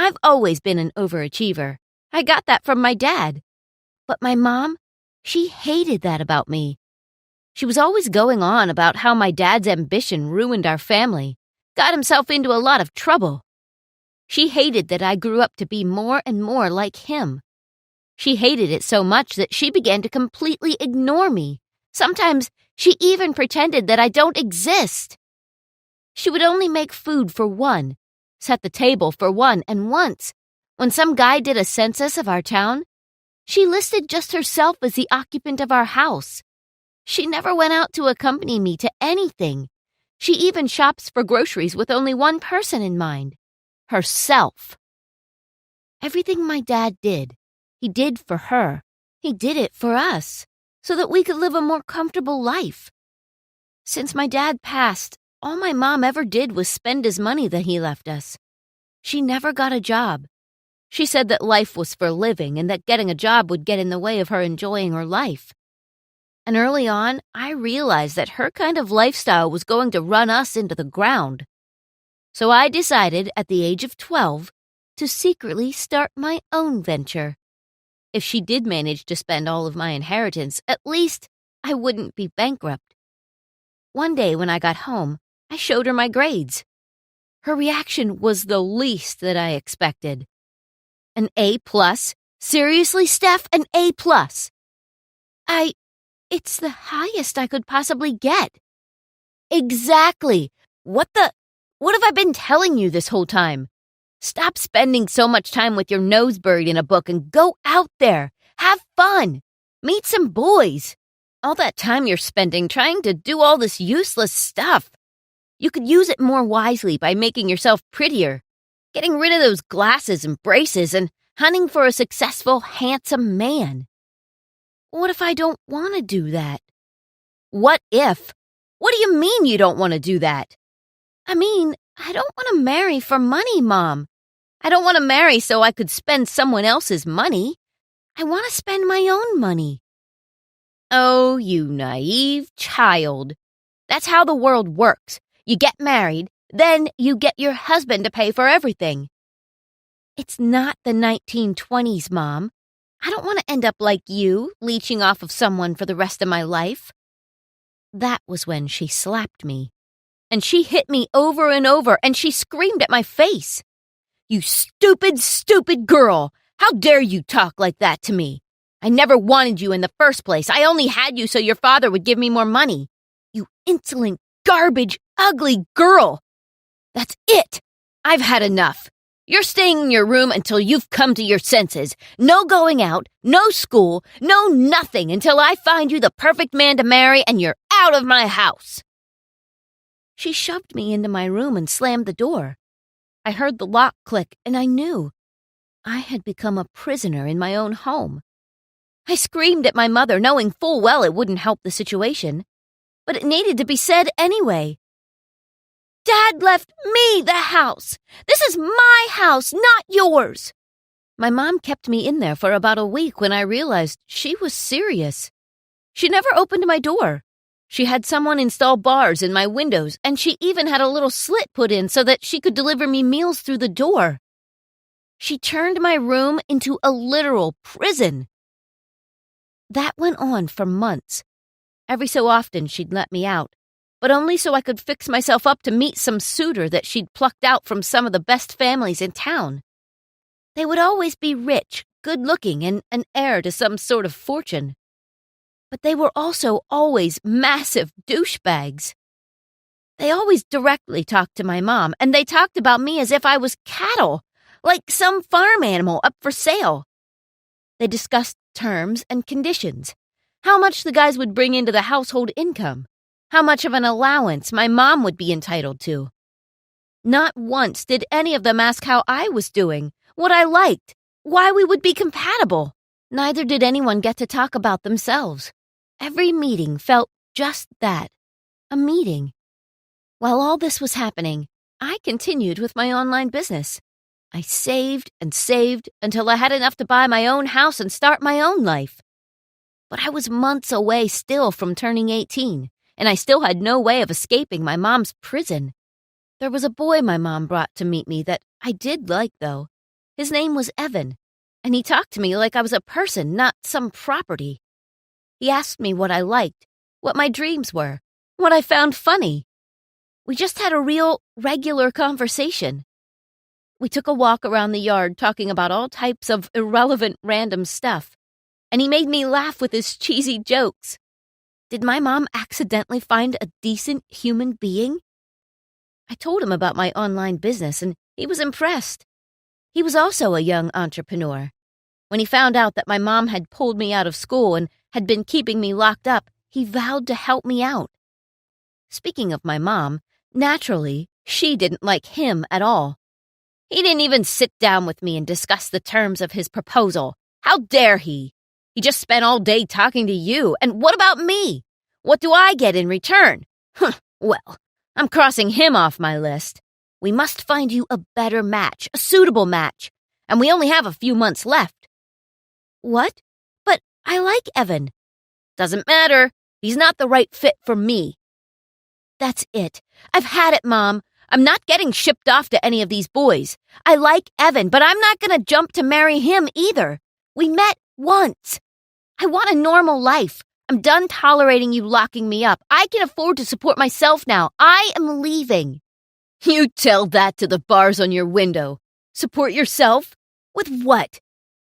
I've always been an overachiever. I got that from my dad. But my mom, she hated that about me. She was always going on about how my dad's ambition ruined our family, got himself into a lot of trouble. She hated that I grew up to be more and more like him. She hated it so much that she began to completely ignore me. Sometimes she even pretended that I don't exist. She would only make food for one, set the table for one, and once, when some guy did a census of our town, she listed just herself as the occupant of our house. She never went out to accompany me to anything. She even shops for groceries with only one person in mind, herself. Everything my dad did, he did for her. He did it for us, so that we could live a more comfortable life. Since my dad passed, all my mom ever did was spend his money that he left us. She never got a job. She said that life was for living and that getting a job would get in the way of her enjoying her life. And early on, I realized that her kind of lifestyle was going to run us into the ground. So I decided at the age of 12 to secretly start my own venture. If she did manage to spend all of my inheritance, at least I wouldn't be bankrupt. One day when I got home, I showed her my grades. Her reaction was the least that I expected. An A+? Seriously, Steph, an A+? It's the highest I could possibly get. Exactly. What have I been telling you this whole time? Stop spending so much time with your nose buried in a book and go out there. Have fun. Meet some boys. All that time you're spending trying to do all this useless stuff. You could use it more wisely by making yourself prettier, getting rid of those glasses and braces, and hunting for a successful, handsome man. What if I don't want to do that? What if? What do you mean you don't want to do that? I mean, I don't want to marry for money, Mom. I don't want to marry so I could spend someone else's money. I want to spend my own money. Oh, you naive child. That's how the world works. You get married, then you get your husband to pay for everything. It's not the 1920s, Mom. I don't want to end up like you, leeching off of someone for the rest of my life. That was when she slapped me. And she hit me over and over, and she screamed at my face. You stupid, stupid girl! How dare you talk like that to me? I never wanted you in the first place. I only had you so your father would give me more money. You insolent, garbage, ugly girl! That's it! I've had enough. You're staying in your room until you've come to your senses. No going out, no school, no nothing until I find you the perfect man to marry and you're out of my house. She shoved me into my room and slammed the door. I heard the lock click and I knew I had become a prisoner in my own home. I screamed at my mother, knowing full well it wouldn't help the situation, but it needed to be said anyway. Dad left me the house. This is my house, not yours. My mom kept me in there for about a week when I realized she was serious. She never opened my door. She had someone install bars in my windows, and she even had a little slit put in so that she could deliver me meals through the door. She turned my room into a literal prison. That went on for months. Every so often she'd let me out, but only so I could fix myself up to meet some suitor that she'd plucked out from some of the best families in town. They would always be rich, good-looking, and an heir to some sort of fortune. But they were also always massive douchebags. They always directly talked to my mom, and they talked about me as if I was cattle, like some farm animal up for sale. They discussed terms and conditions, how much the guys would bring into the household income, how much of an allowance my mom would be entitled to. Not once did any of them ask how I was doing, what I liked, why we would be compatible. Neither did anyone get to talk about themselves. Every meeting felt just that, a meeting. While all this was happening, I continued with my online business. I saved and saved until I had enough to buy my own house and start my own life. But I was months away still from turning 18, and I still had no way of escaping my mom's prison. There was a boy my mom brought to meet me that I did like, though. His name was Evan, and he talked to me like I was a person, not some property. He asked me what I liked, what my dreams were, what I found funny. We just had a real, regular conversation. We took a walk around the yard talking about all types of irrelevant, random stuff, and he made me laugh with his cheesy jokes. Did my mom accidentally find a decent human being? I told him about my online business, and he was impressed. He was also a young entrepreneur. When he found out that my mom had pulled me out of school and had been keeping me locked up, he vowed to help me out. Speaking of my mom, naturally, she didn't like him at all. He didn't even sit down with me and discuss the terms of his proposal. How dare he? He just spent all day talking to you. And what about me? What do I get in return? Well, I'm crossing him off my list. We must find you a better match, a suitable match. And we only have a few months left. What? But I like Evan. Doesn't matter. He's not the right fit for me. That's it. I've had it, Mom. I'm not getting shipped off to any of these boys. I like Evan, but I'm not going to jump to marry him either. We met once. I want a normal life. I'm done tolerating you locking me up. I can afford to support myself now. I am leaving. You tell that to the bars on your window. Support yourself? With what?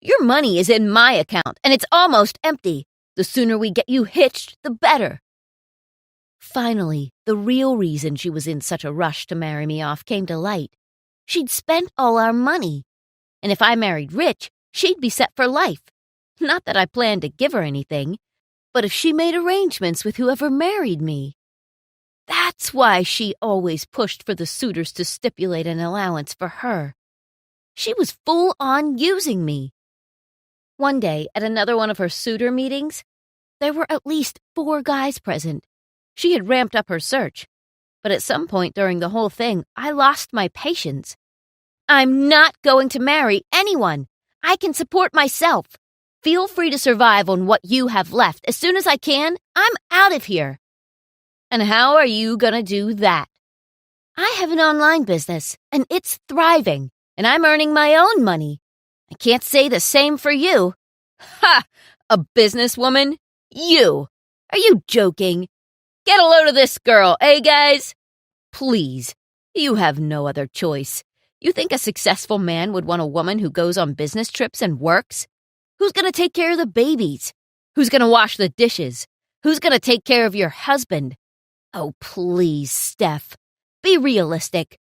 Your money is in my account, and it's almost empty. The sooner we get you hitched, the better. Finally, the real reason she was in such a rush to marry me off came to light. She'd spent all our money. And if I married rich, she'd be set for life. Not that I planned to give her anything, but if she made arrangements with whoever married me. That's why she always pushed for the suitors to stipulate an allowance for her. She was full on using me. One day, at another one of her suitor meetings, there were at least 4 guys present. She had ramped up her search, but at some point during the whole thing, I lost my patience. I'm not going to marry anyone. I can support myself. Feel free to survive on what you have left. As soon as I can, I'm out of here. And how are you going to do that? I have an online business, and it's thriving, and I'm earning my own money. I can't say the same for you. Ha! A businesswoman? You! Are you joking? Get a load of this girl, eh, guys? Please, you have no other choice. You think a successful man would want a woman who goes on business trips and works? Who's going to take care of the babies? Who's going to wash the dishes? Who's going to take care of your husband? Oh, please, Steph. Be realistic.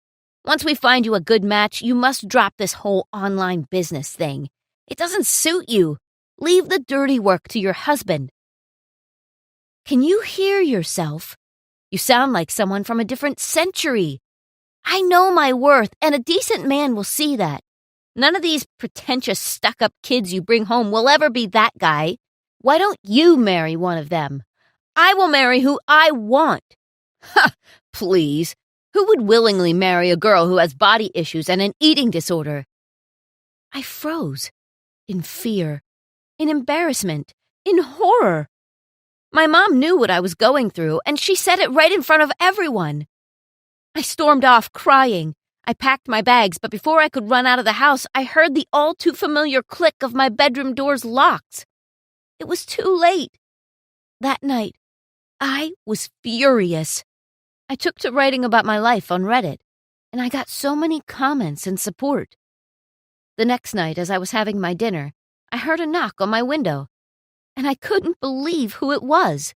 Once we find you a good match, you must drop this whole online business thing. It doesn't suit you. Leave the dirty work to your husband. Can you hear yourself? You sound like someone from a different century. I know my worth, and a decent man will see that. None of these pretentious, stuck-up kids you bring home will ever be that guy. Why don't you marry one of them? I will marry who I want. Ha! Please. Who would willingly marry a girl who has body issues and an eating disorder? I froze. In fear. In embarrassment. In horror. My mom knew what I was going through, and she said it right in front of everyone. I stormed off, crying. I packed my bags, but before I could run out of the house, I heard the all-too-familiar click of my bedroom door's locks. It was too late. That night, I was furious. I took to writing about my life on Reddit, and I got so many comments and support. The next night, as I was having my dinner, I heard a knock on my window, and I couldn't believe who it was.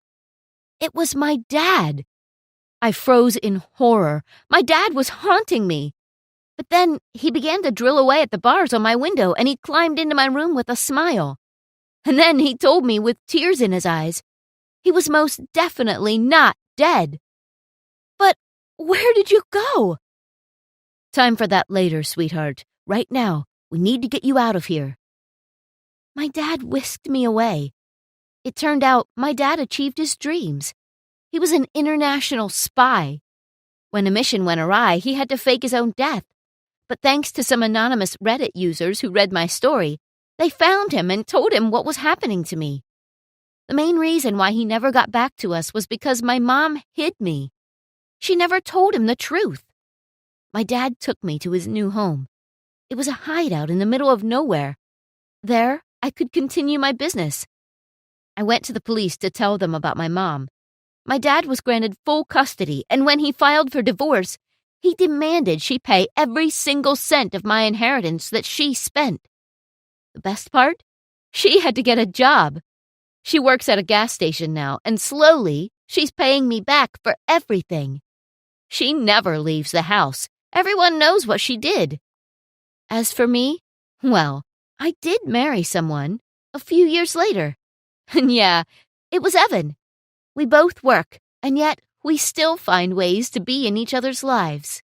It was my dad. I froze in horror. My dad was haunting me. But then he began to drill away at the bars on my window, and he climbed into my room with a smile. And then he told me with tears in his eyes, he was most definitely not dead. But where did you go? Time for that later, sweetheart. Right now, we need to get you out of here. My dad whisked me away. It turned out my dad achieved his dreams. He was an international spy. When a mission went awry, he had to fake his own death. But thanks to some anonymous Reddit users who read my story, they found him and told him what was happening to me. The main reason why he never got back to us was because my mom hid me. She never told him the truth. My dad took me to his new home. It was a hideout in the middle of nowhere. There, I could continue my business. I went to the police to tell them about my mom. My dad was granted full custody, and when he filed for divorce, he demanded she pay every single cent of my inheritance that she spent. The best part? She had to get a job. She works at a gas station now, and slowly, she's paying me back for everything. She never leaves the house. Everyone knows what she did. As for me, well, I did marry someone a few years later. And yeah, it was Evan. We both work, and yet we still find ways to be in each other's lives.